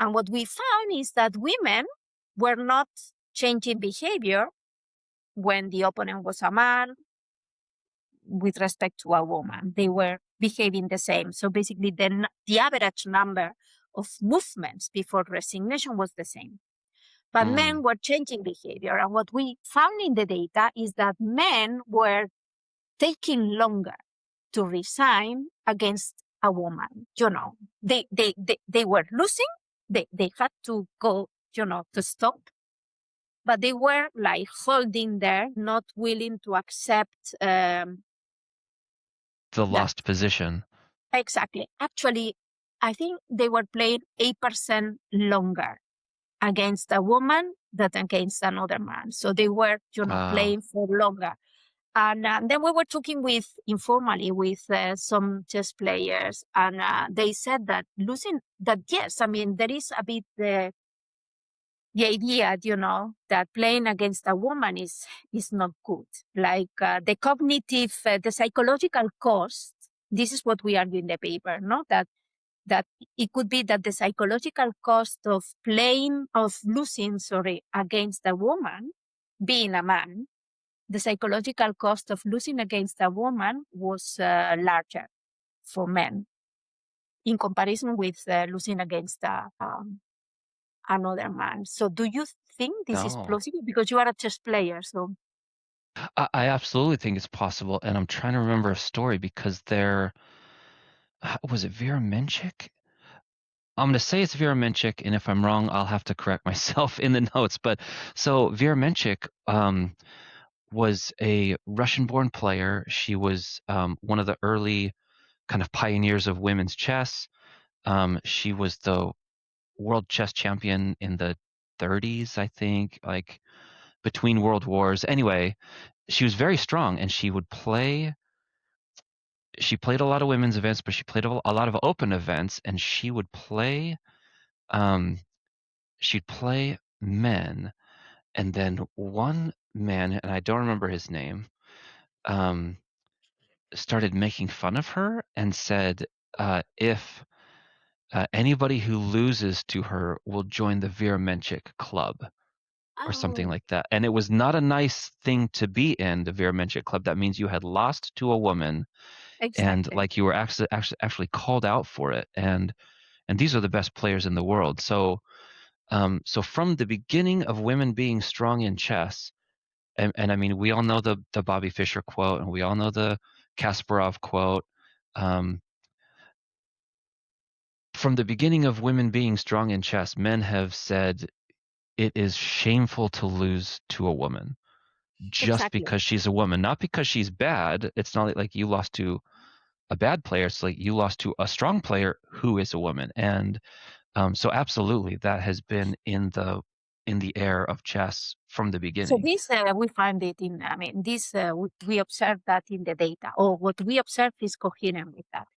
And what we found is that women were not changing behavior when the opponent was a man with respect to a woman. They were behaving the same. So basically, the average number of movements before resignation was the same. But men were changing behavior. And what we found in the data is that men were taking longer to resign against a woman. They were losing. They had to go, to stop. But they were like holding there, not willing to accept The lost position. Exactly. Actually, I think they were playing 8% longer against a woman than against another man. So they were, playing for longer. And then we were talking informally with some chess players, and they said that yes, I mean, there is a bit the idea, that playing against a woman is not good. Like the cognitive, the psychological cost. This is what we argue in the paper, no? That it could be that the psychological cost of losing, against a woman, being a man, the psychological cost of losing against a woman was larger for men in comparison with losing against another man. So do you think this is No. plausible? Because you are a chess player, so. I absolutely think it's possible, and I'm trying to remember a story because was it Vera Menchik? I'm going to say it's Vera Menchik, and if I'm wrong, I'll have to correct myself in the notes. But so Vera Menchik was a Russian-born player. She was one of the early kind of pioneers of women's chess. She was the world chess champion in the 30s, I think, like between world wars. Anyway, she was very strong, and she played a lot of women's events, but she played a lot of open events, and she'd play men, and then one man, and I don't remember his name, started making fun of her and said, if anybody who loses to her will join the Vera Menchik Club or something like that. And it was not a nice thing to be in the Vera Menchik Club. That means you had lost to a woman, and Exactly. like you were actually called out for it. And these are the best players in the world. So from the beginning of women being strong in chess, and I mean, we all know the Bobby Fischer quote, and we all know the Kasparov quote. From the beginning of women being strong in chess, men have said it is shameful to lose to a woman just Exactly. because she's a woman, not because she's bad. It's not like you lost to a bad player. It's like you lost to a strong player who is a woman. And so absolutely, that has been in the air of chess from the So beginning. this, we find it we observe that in the data, or what we observe is coherent with that.